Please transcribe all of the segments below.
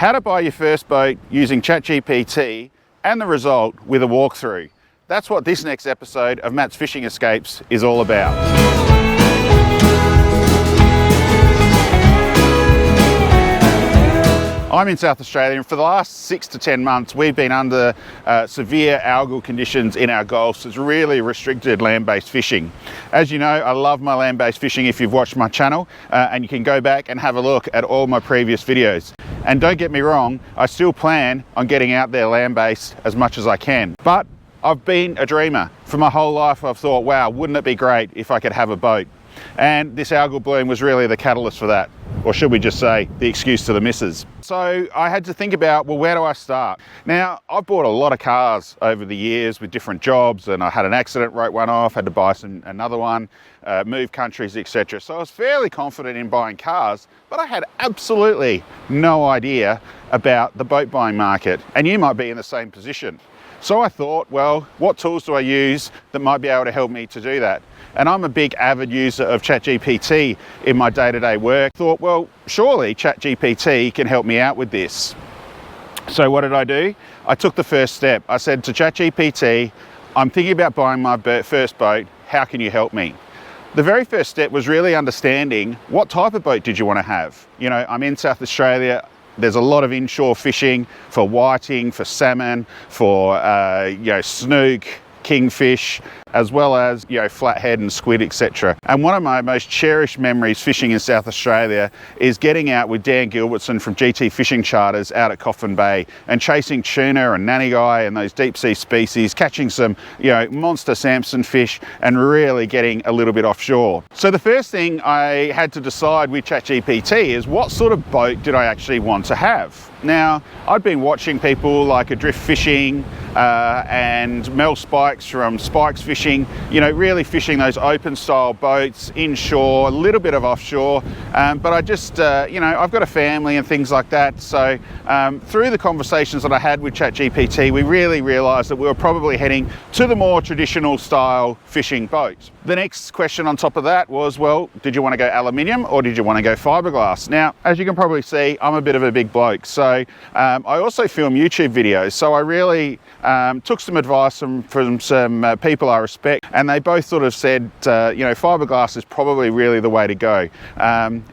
How to buy your first boat using ChatGPT and the result with a walkthrough. That's what this next episode of Matt's Fishing Escapes is all about. I'm in South Australia, and for the last 6 to 10 months we've been under severe algal conditions in our gulfs. It's really restricted land-based fishing. As you know, I love my land-based fishing if you've watched my channel, and you can go back and have a look at all my previous videos. And don't get me wrong, I still plan on getting out there land-based as much as I can. But I've been a dreamer. For my whole life I've thought, wow, wouldn't it be great if I could have a boat? And this algal bloom was really the catalyst for that. Or should we just say, the excuse to the missus. So I had to think about, well, where do I start? Now, I've bought a lot of cars over the years with different jobs, and I had an accident, wrote one off, had to buy another one, move countries, etc. So I was fairly confident in buying cars, but I had absolutely no idea about the boat buying market. And you might be in the same position. So I thought, well, what tools do I use that might be able to help me to do that? And I'm a big avid user of ChatGPT in my day-to-day work. Thought, well, surely ChatGPT can help me out with this. So what did I do? I took the first step. I said to ChatGPT, I'm thinking about buying my first boat. How can you help me? The very first step was really understanding what type of boat did you want to have. You know, I'm in South Australia. There's a lot of inshore fishing for whiting, for salmon, for snook, kingfish, as well as flathead and squid, etc. And one of my most cherished memories fishing in South Australia is getting out with Dan Gilbertson from GT Fishing Charters out at Coffin Bay and chasing tuna and nannygai and those deep sea species, catching some monster Samson fish and really getting a little bit offshore. So the first thing I had to decide with ChatGPT is what sort of boat did I actually want to have. Now, I'd been watching people like Adrift Fishing and Mel Spikes from Spikes Fishing, really fishing those open style boats inshore, a little bit of offshore, but I just, I've got a family and things like that. So through the conversations that I had with ChatGPT, we really realized that we were probably heading to the more traditional style fishing boat. The next question on top of that was, well, did you want to go aluminium or did you want to go fiberglass? Now, as you can probably see, I'm a bit of a big bloke. So I also film YouTube videos. So I really took some advice from some people I respect, and they both sort of said, fiberglass is probably really the way to go.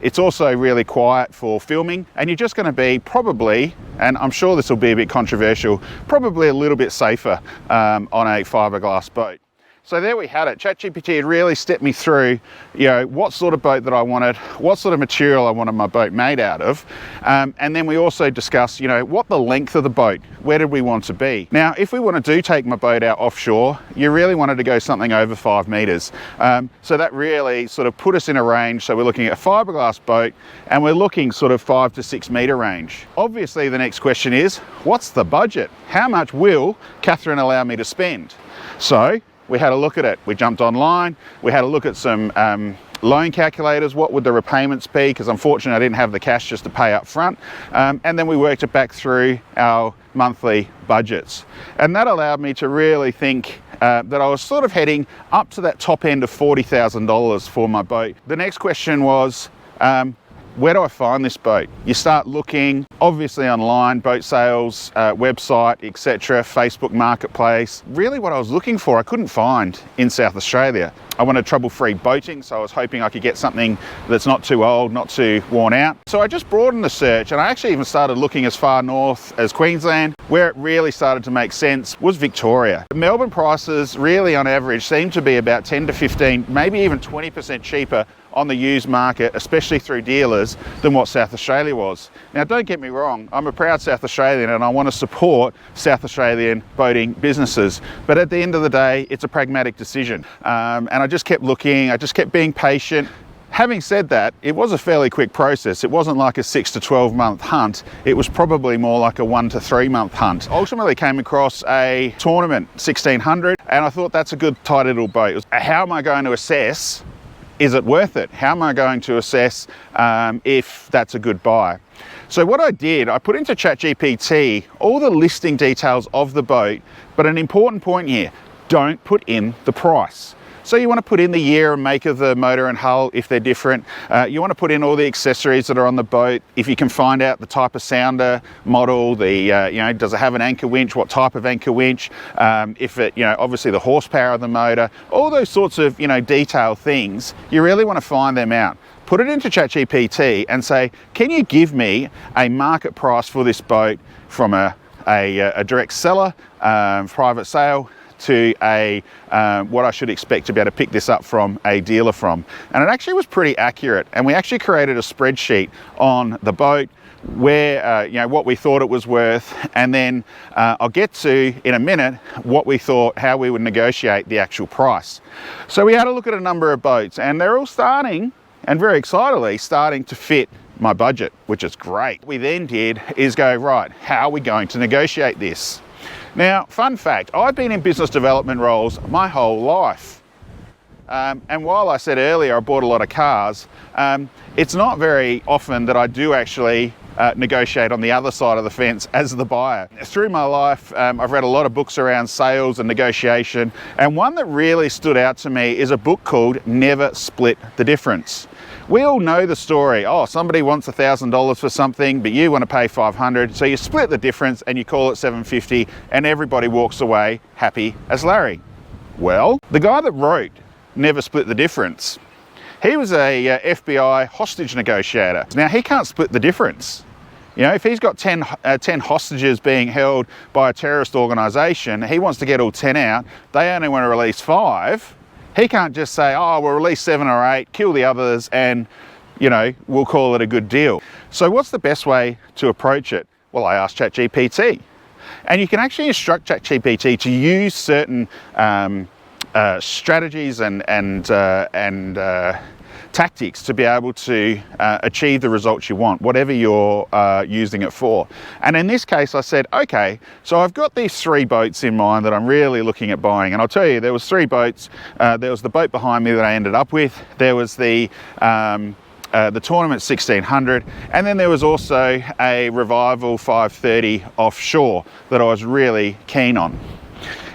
It's also really quiet for filming, and you're just going to be probably, and I'm sure this will be a bit controversial, probably a little bit safer on a fiberglass boat. So there we had it. ChatGPT had really stepped me through, what sort of boat that I wanted, what sort of material I wanted my boat made out of. And then we also discussed, what the length of the boat, where did we want to be? Now, if we want to take my boat out offshore, you really wanted to go something over 5 meters. So that really sort of put us in a range. So we're looking at a fiberglass boat and we're looking sort of 5 to 6 meter range. Obviously, the next question is, what's the budget? How much will Catherine allow me to spend? So we had a look at it. We jumped online. We had a look at some loan calculators. What would the repayments be? Because unfortunately I didn't have the cash just to pay up front. And then we worked it back through our monthly budgets. And that allowed me to really think that I was sort of heading up to that top end of $40,000 for my boat. The next question was, where do I find this boat? You start looking, obviously online, boat sales, website, etc., Facebook Marketplace. Really what I was looking for, I couldn't find in South Australia. I wanted trouble-free boating, so I was hoping I could get something that's not too old, not too worn out. So I just broadened the search, and I actually even started looking as far north as Queensland. Where it really started to make sense was Victoria. The Melbourne prices really on average seem to be about 10 to 15, maybe even 20% cheaper on the used market, especially through dealers, than what South Australia was. Now, don't get me wrong, I'm a proud South Australian and I want to support South Australian boating businesses. But at the end of the day, it's a pragmatic decision. And I just kept looking, I just kept being patient. Having said that, it was a fairly quick process. It wasn't like a 6 to 12 month hunt. It was probably more like a 1 to 3 month hunt. Ultimately came across a tournament, 1600, and I thought that's a good tight little boat. How am I going to assess, is it worth it? How am I going to assess if that's a good buy? So what I did, I put into ChatGPT all the listing details of the boat, but an important point here, don't put in the price. So you want to put in the year and make of the motor and hull if they're different. You want to put in all the accessories that are on the boat. If you can find out the type of sounder model, does it have an anchor winch, what type of anchor winch, if it, obviously the horsepower of the motor, all those sorts of, detailed things, you really want to find them out. Put it into ChatGPT and say, can you give me a market price for this boat from a direct seller, private sale, to what I should expect to be able to pick this up from a dealer from. And it actually was pretty accurate. And we actually created a spreadsheet on the boat where, what we thought it was worth. And then I'll get to, in a minute, what we thought, how we would negotiate the actual price. So we had a look at a number of boats, and they're all starting, and very excitedly, starting to fit my budget, which is great. What we then did is go, right, how are we going to negotiate this? Now, fun fact, I've been in business development roles my whole life. And while I said earlier I bought a lot of cars, it's not very often that I do actually negotiate on the other side of the fence as the buyer. Through my life, I've read a lot of books around sales and negotiation, and one that really stood out to me is a book called Never Split the Difference. We all know the story. Oh, somebody wants $1,000 for something, but you want to pay $500, so you split the difference and you call it $750, and everybody walks away happy as Larry. Well, the guy that wrote Never Split the Difference, he was a FBI hostage negotiator. Now, he can't split the difference. If he's got 10 hostages being held by a terrorist organisation, he wants to get all 10 out, they only want to release 5, he can't just say, oh, we'll release 7 or 8, kill the others, and, we'll call it a good deal. So what's the best way to approach it? Well, I asked ChatGPT. And you can actually instruct ChatGPT to use certain strategies and tactics to be able to achieve the results you want, whatever you're using it for. And in this case, I said, okay, so I've got these 3 boats in mind that I'm really looking at buying. And I'll tell you, there was 3 boats. There was the boat behind me that I ended up with. There was the Tournament 1600, and then there was also a Revival 530 offshore that I was really keen on.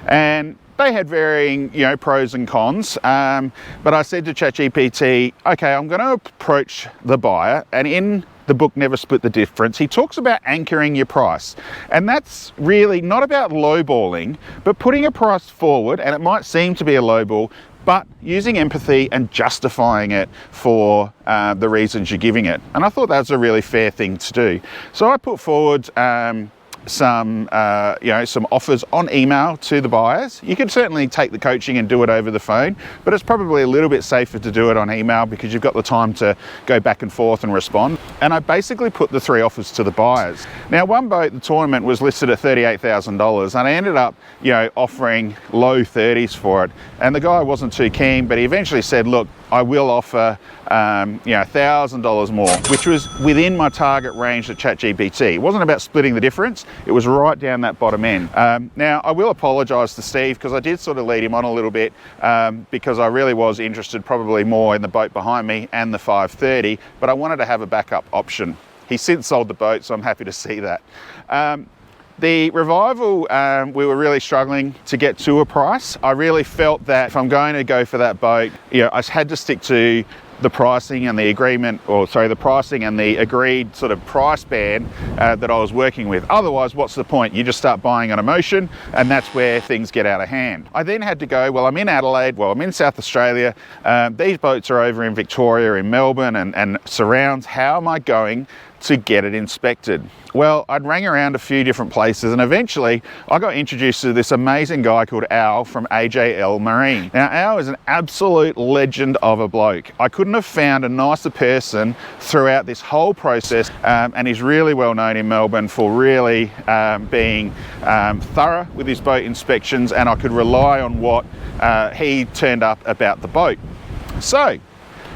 And they had varying, pros and cons, but I said to ChatGPT, okay, I'm going to approach the buyer, and in the book Never Split the Difference, he talks about anchoring your price. And that's really not about lowballing, but putting a price forward, and it might seem to be a lowball, but using empathy and justifying it for the reasons you're giving it. And I thought that was a really fair thing to do. So I put forward some offers on email to the buyers. You could certainly take the coaching and do it over the phone, but it's probably a little bit safer to do it on email because you've got the time to go back and forth and respond. And I basically put the 3 offers to the buyers. Now, one boat, the Tournament, was listed at $38,000, and I ended up, offering low 30s for it. And the guy wasn't too keen, but he eventually said, look, I will offer $1,000 more, which was within my target range at ChatGPT. It wasn't about splitting the difference, it was right down that bottom end. Now, I will apologise to Steve because I did sort of lead him on a little bit because I really was interested probably more in the boat behind me and the 530, but I wanted to have a backup option. He's since sold the boat, so I'm happy to see that. The Revival, we were really struggling to get to a price. I really felt that if I'm going to go for that boat, I had to stick to the pricing and the agreement, the pricing and the agreed sort of price band that I was working with. Otherwise, what's the point? You just start buying on emotion, and that's where things get out of hand. I then had to go, well, I'm in Adelaide, well, I'm in South Australia. These boats are over in Victoria, in Melbourne and surrounds. How am I going to get it inspected? Well, I'd rang around a few different places, and eventually I got introduced to this amazing guy called Al from AJL Marine. Now, Al is an absolute legend of a bloke. I couldn't have found a nicer person throughout this whole process, and he's really well known in Melbourne for really being thorough with his boat inspections, and I could rely on what he turned up about the boat. So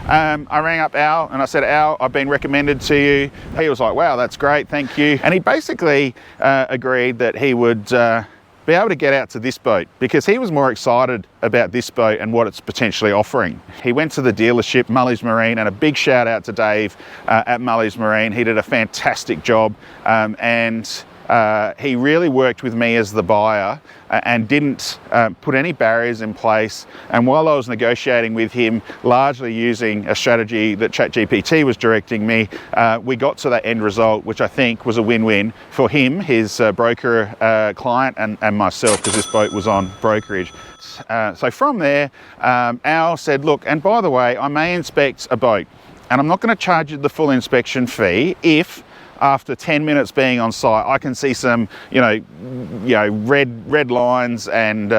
I rang up Al and I said, Al, I've been recommended to you. He was like, wow, that's great, thank you. And he basically agreed that he would be able to get out to this boat because he was more excited about this boat and what it's potentially offering. He went to the dealership, Mully's Marine, and a big shout out to Dave at Mully's Marine. He did a fantastic job, and he really worked with me as the buyer and didn't put any barriers in place. And while I was negotiating with him, largely using a strategy that ChatGPT was directing me, we got to that end result, which I think was a win-win for him, his broker client, and myself, because this boat was on brokerage. So from there, Al said, look, and by the way, I may inspect a boat, and I'm not going to charge you the full inspection fee if after 10 minutes being on site, I can see some, red lines and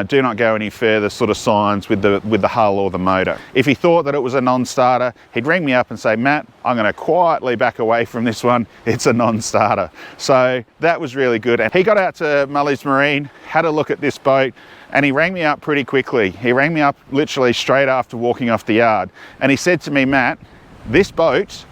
do not go any further sort of signs with the hull or the motor. If he thought that it was a non-starter, he'd ring me up and say, Matt, I'm going to quietly back away from this one. It's a non-starter. So that was really good. And he got out to AJL Marine, had a look at this boat, and he rang me up pretty quickly. He rang me up literally straight after walking off the yard. And he said to me, Matt, this boat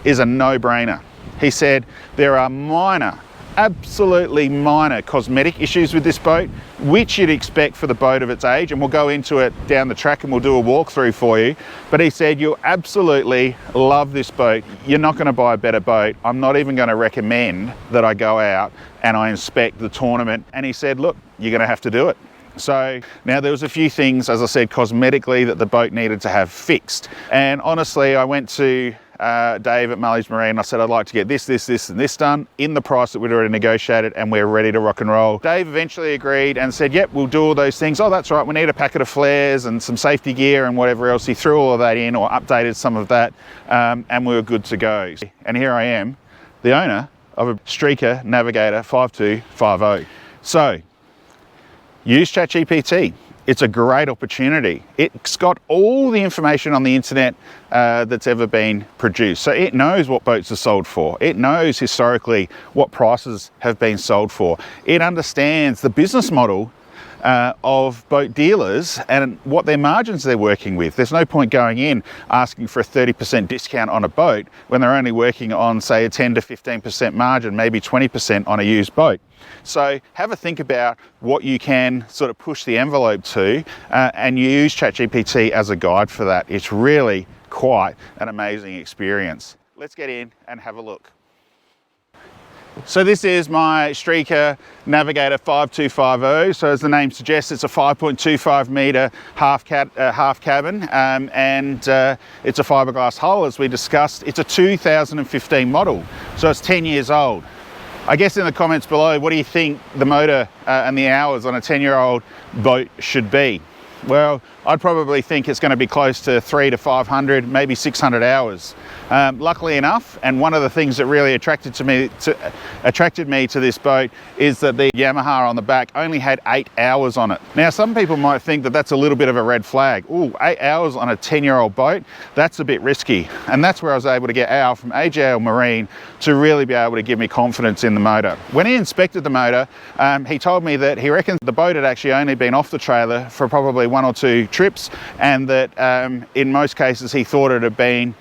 is a no-brainer. He said, there are minor, absolutely minor cosmetic issues with this boat, which you'd expect for the boat of its age, and we'll go into it down the track and we'll do a walkthrough for you. But he said, you'll absolutely love this boat. You're not going to buy a better boat. I'm not even going to recommend that I go out and I inspect the tournament. And he said, look, you're going to have to do it. So now there was a few things, as I said, cosmetically that the boat needed to have fixed. And honestly, I went to Dave at AJL Marine. I said, I'd like to get this, and this done in the price that we'd already negotiated, and we're ready to rock and roll. Dave eventually agreed and said, yep, we'll do all those things. Oh, that's right, we need a packet of flares and some safety gear and whatever else. He threw all of that in, or updated some of that, and we were good to go. And here I am, the owner of a Streaker Navigator 5250. So, use ChatGPT. It's a great opportunity. It's got all the information on the internet that's ever been produced. So it knows what boats are sold for. It knows historically what prices have been sold for. It understands the business model of boat dealers and what their margins they're working with. There's no point going in asking for a 30% discount on a boat when they're only working on, say, a 10 to 15% margin, maybe 20% on a used boat. So have a think about what you can sort of push the envelope to and use ChatGPT as a guide for that. It's really quite an amazing experience. Let's get in and have a look. So this is my Streaker Navigator 5250. So as the name suggests, it's a 5.25 metre half cabin, and it's a fiberglass hull, as we discussed. It's a 2015 model, so it's 10 years old. I guess in the comments below, what do you think the motor and the hours on a 10-year-old boat should be? Well, I'd probably think it's going to be close to 300 to 500, maybe 600 hours. Luckily enough, and one of the things that really attracted me to this boat is that the Yamaha on the back only had 8 hours on it. Now, some people might think that that's a little bit of a red flag. Ooh, 8 hours on a 10-year-old boat, that's a bit risky. And that's where I was able to get Al from AJL Marine to really be able to give me confidence in the motor. When he inspected the motor, he told me that he reckons the boat had actually only been off the trailer for probably 1 or 2 trips, and that in most cases he thought it had been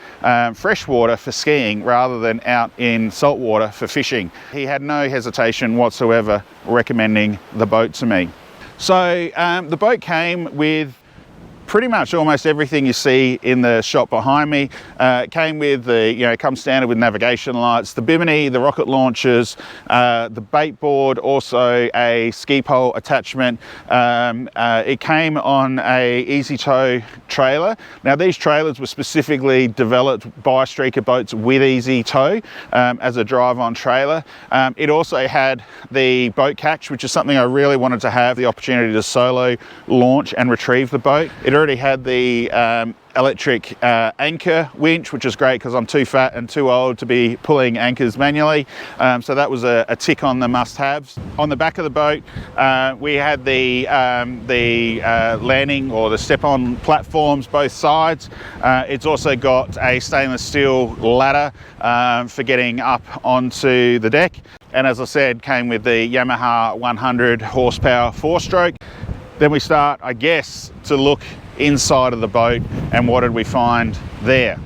freshwater for skiing rather than out in saltwater for fishing. He had no hesitation whatsoever recommending the boat to me. So the boat came with pretty much almost everything you see in the shop behind me. It came with the, comes standard with navigation lights, the bimini, the rocket launchers, the bait board, also a ski pole attachment. It came on a easy tow trailer. Now these trailers were specifically developed by Streaker boats with easy tow as a drive-on trailer. It also had the boat catch, which is something I really wanted to have, the opportunity to solo launch and retrieve the boat. It already had the electric anchor winch, which is great because I'm too fat and too old to be pulling anchors manually. So that was a tick on the must-haves. On the back of the boat, we had the landing or the step-on platforms both sides. It's also got a stainless steel ladder for getting up onto the deck. And as I said, came with the Yamaha 100 horsepower 4-stroke. Then we start, I guess, to look inside of the boat, and what did we find there?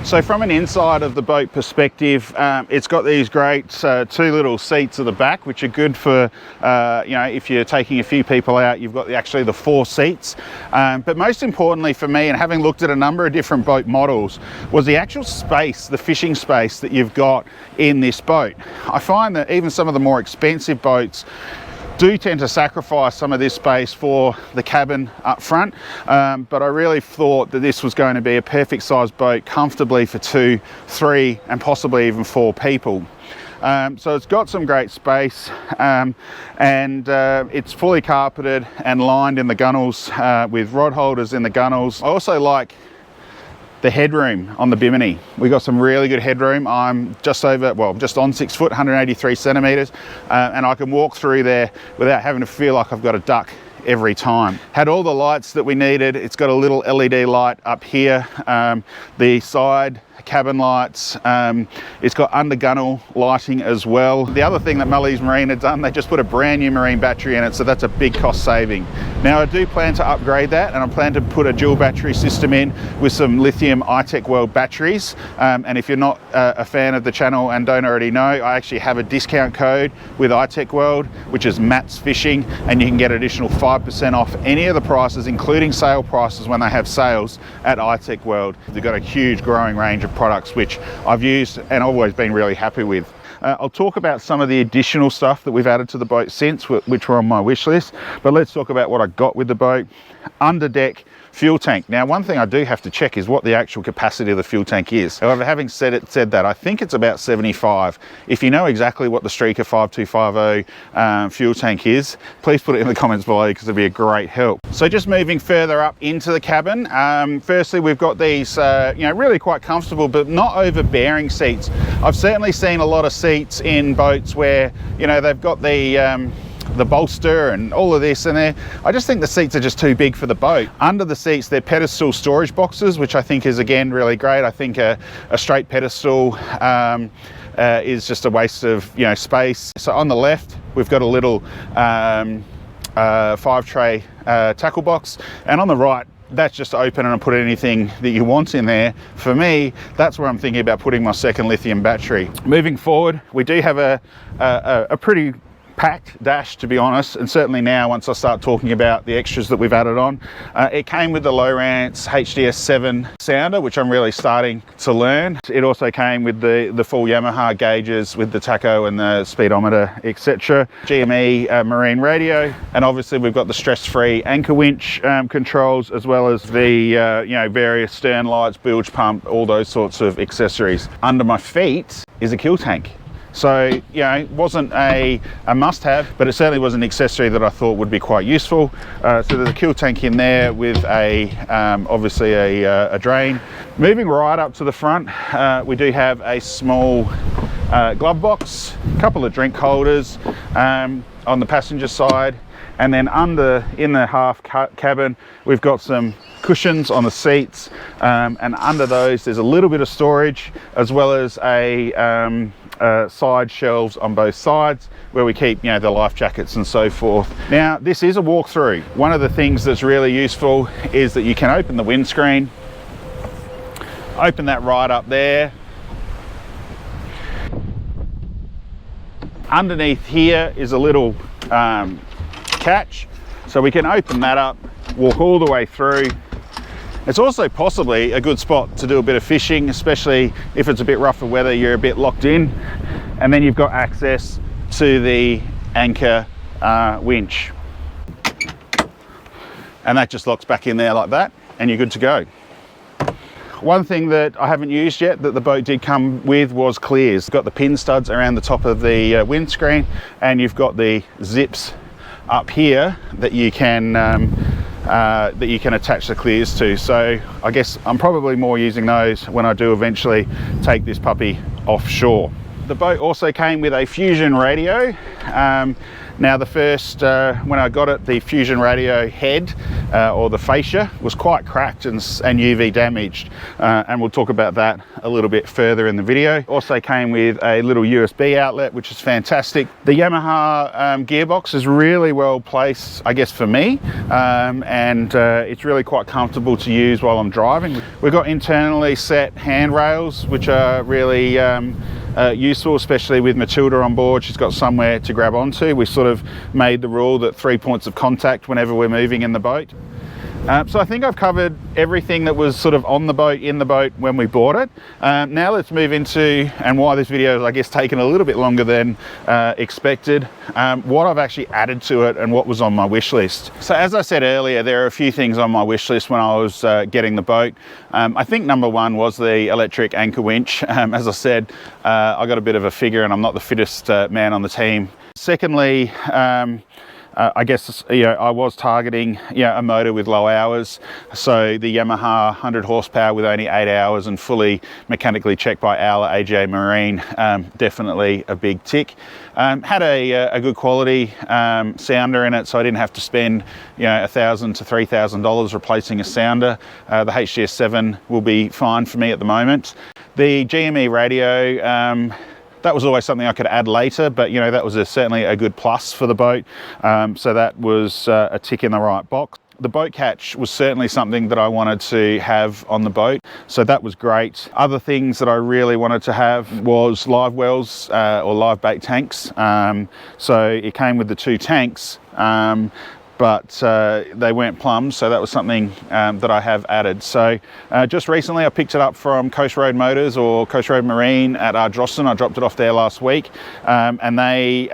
So from an inside of the boat perspective, it's got these great two little seats at the back, which are good for, you know, if you're taking a few people out, you've got actually the 4 seats. But most importantly for me, and having looked at a number of different boat models, was the actual space, the fishing space that you've got in this boat. I find that even some of the more expensive boats do tend to sacrifice some of this space for the cabin up front, but I really thought that this was going to be a perfect sized boat comfortably for 2, 3 and possibly even 4 people. So it's got some great space, and it's fully carpeted and lined in the gunnels with rod holders in the gunnels. I also like the headroom on the bimini. We got some really good headroom. I'm just over, well, just on 6 foot, 183 centimeters, and I can walk through there without having to feel like I've got to duck every time. Had all the lights that we needed. It's got a little LED light up here, the side cabin lights. It's got under gunnel lighting as well. The other thing that AJL Marine had done, they just put a brand new marine battery in it, so that's a big cost saving. Now I do plan to upgrade that, and I plan to put a dual battery system in with some lithium iTech World batteries. And if you're not a fan of the channel and don't already know, I actually have a discount code with iTech World, which is Matt's Fishing, and you can get additional 5% off any of the prices, including sale prices when they have sales at iTech World. They've got a huge growing range of products which I've used and always been really happy with. I'll talk about some of the additional stuff that we've added to the boat since, which were on my wish list, but let's talk about what I got with the boat. Under deck fuel tank. Now, one thing I do have to check is what the actual capacity of the fuel tank is. However, having said that, I think it's about 75. If you know exactly what the Streaker 5250 fuel tank is, please put it in the comments below, because it'd be a great help. So just moving further up into the cabin, firstly, we've got these, you know, really quite comfortable, but not overbearing seats. I've certainly seen a lot of seats in boats where, you know, they've got the bolster and all of this in there. I just think the seats are just too big for the boat. Under the seats, they're pedestal storage boxes, which I think is, again, really great. I think a straight pedestal is just a waste of, you know, space. So on the left, we've got a little 5-tray tackle box, and on the right, that's just open and I put anything that you want in there. For me, that's where I'm thinking about putting my second lithium battery. Moving forward, we do have a pretty packed dash, to be honest, and certainly now once I start talking about the extras that we've added on. It came with the Lowrance HDS7 sounder, which I'm really starting to learn. It also came with the full Yamaha gauges with the tacho and the speedometer, etc. GME marine radio, and obviously we've got the stress-free anchor winch controls, as well as the you know, various stern lights, bilge pump, all those sorts of accessories. Under my feet is a kill tank. So, you know, it wasn't a must-have, but it certainly was an accessory that I thought would be quite useful. So there's a kill tank in there with obviously a drain. Moving right up to the front, we do have a small glove box, a couple of drink holders on the passenger side, and then in the half cabin, we've got some cushions on the seats, and under those there's a little bit of storage, as well as side shelves on both sides where we keep, you know, the life jackets and so forth. Now, this is a walkthrough. One of the things that's really useful is that you can open the windscreen, open that right up there. Underneath here is a little catch, so we can open that up, walk all the way through. It's also possibly a good spot to do a bit of fishing, especially if it's a bit rougher weather, you're a bit locked in. And then you've got access to the anchor winch. And that just locks back in there like that, and you're good to go. One thing that I haven't used yet that the boat did come with was clears. It's got the pin studs around the top of the windscreen, and you've got the zips up here that you can attach the clears to. So I guess I'm probably more using those when I do eventually take this puppy offshore. The boat also came with a Fusion radio, Now the first, when I got it, the Fusion Radio head or the fascia was quite cracked and UV damaged, and we'll talk about that a little bit further in the video. Also came with a little USB outlet, which is fantastic. The Yamaha gearbox is really well placed, I guess, for me, and it's really quite comfortable to use while I'm driving. We've got internally set handrails, which are really useful, especially with Matilda on board. She's got somewhere to grab onto. We sort of made the rule that 3 points of contact whenever we're moving in the boat. So I think I've covered everything that was sort of on the boat, in the boat when we bought it. Now let's move into, and why this video is, I guess, taken a little bit longer than expected, what I've actually added to it and what was on my wish list. So as I said earlier, there are a few things on my wish list when I was getting the boat. I think number one was the electric anchor winch. As I said, I got a bit of a figure and I'm not the fittest man on the team. Secondly, I guess, I was targeting, a motor with low hours. So the Yamaha 100 horsepower with only 8 hours and fully mechanically checked by AJL Marine, definitely a big tick. Had a good quality sounder in it, so I didn't have to spend, $1,000 to $3,000 replacing a sounder. The HGS7 will be fine for me at the moment. The GME radio, that was always something I could add later, but that was certainly a good plus for the boat. So that was a tick in the right box. The boat catch was certainly something that I wanted to have on the boat, so that was great. Other things that I really wanted to have was live wells or live bait tanks. So it came with the 2 tanks, but they weren't plumbed, so that was something that I have added. So just recently I picked it up from Coast Road Motors or Coast Road Marine at Ardrossan. I dropped it off there last week, and they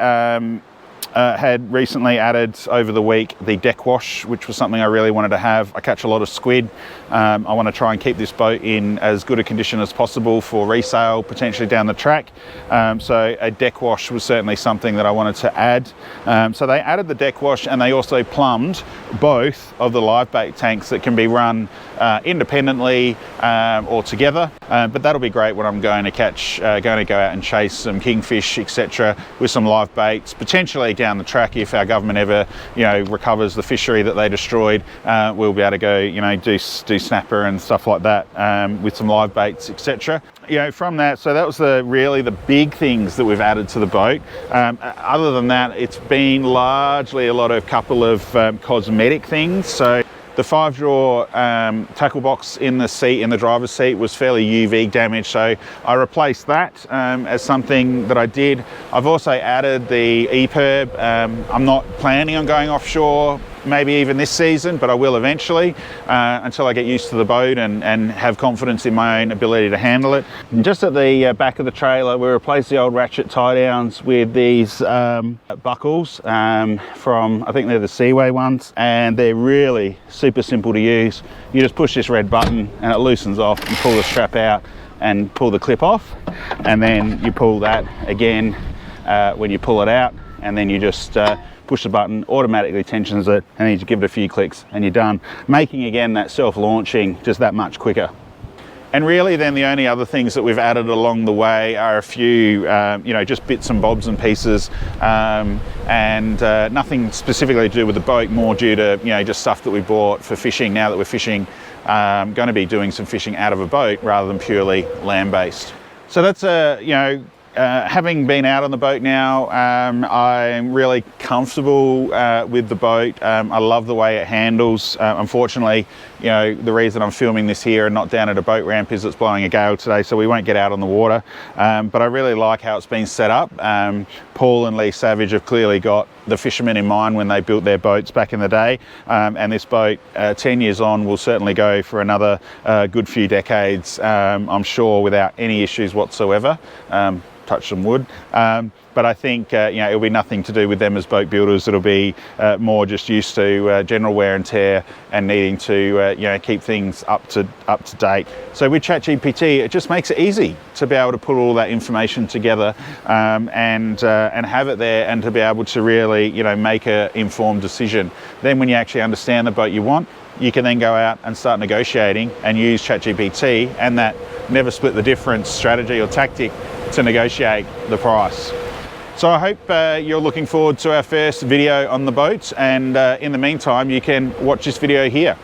had recently added over the week the deck wash, which was something I really wanted to have. I catch a lot of squid. I want to try and keep this boat in as good a condition as possible for resale, potentially down the track. So a deck wash was certainly something that I wanted to add. So they added the deck wash, and they also plumbed both of the live bait tanks that can be run independently or together. But that'll be great when I'm going to go out and chase some kingfish, etc., with some live baits, potentially down the track. If our government ever recovers the fishery that they destroyed, we'll be able to go do snapper and stuff like that with some live baits, etc. From that, so that was really the big things that we've added to the boat. Other than that, it's been largely a couple of cosmetic things. So the 5-drawer tackle box in the driver's seat was fairly UV damaged, so I replaced that as something that I did. I've also added the EPIRB. I'm not planning on going offshore, maybe even this season, but I will eventually, until I get used to the boat and have confidence in my own ability to handle it. And just at the back of the trailer, we replaced the old ratchet tie downs with these buckles from, I think they're the Seaway ones, and they're really super simple to use. You just push this red button and it loosens off. You pull the strap out and pull the clip off, and then you pull that again when you pull it out, and then you just push the button, automatically tensions it, and then you just give it a few clicks and you're done, making again that self-launching just that much quicker. And really then the only other things that we've added along the way are a few just bits and bobs and pieces, and nothing specifically to do with the boat, more due to just stuff that we bought for fishing. Now that we're fishing, going to be doing some fishing out of a boat rather than purely land-based. So that's having been out on the boat now, I'm really comfortable with the boat. I love the way it handles. Unfortunately, the reason I'm filming this here and not down at a boat ramp is it's blowing a gale today, so we won't get out on the water. But I really like how it's been set up. Paul and Lee Savage have clearly got the fishermen in mind when they built their boats back in the day. And this boat, 10 years on, will certainly go for another good few decades, I'm sure, without any issues whatsoever. Touch some wood, but I think it'll be nothing to do with them as boat builders. It'll be more just used to general wear and tear and needing to keep things up to date. So with ChatGPT, it just makes it easy to be able to put all that information together and have it there, and to be able to really make an informed decision. Then when you actually understand the boat you want, you can then go out and start negotiating and use ChatGPT and that never split the difference strategy or tactic to negotiate the price. So I hope you're looking forward to our first video on the boat, and in the meantime you can watch this video here.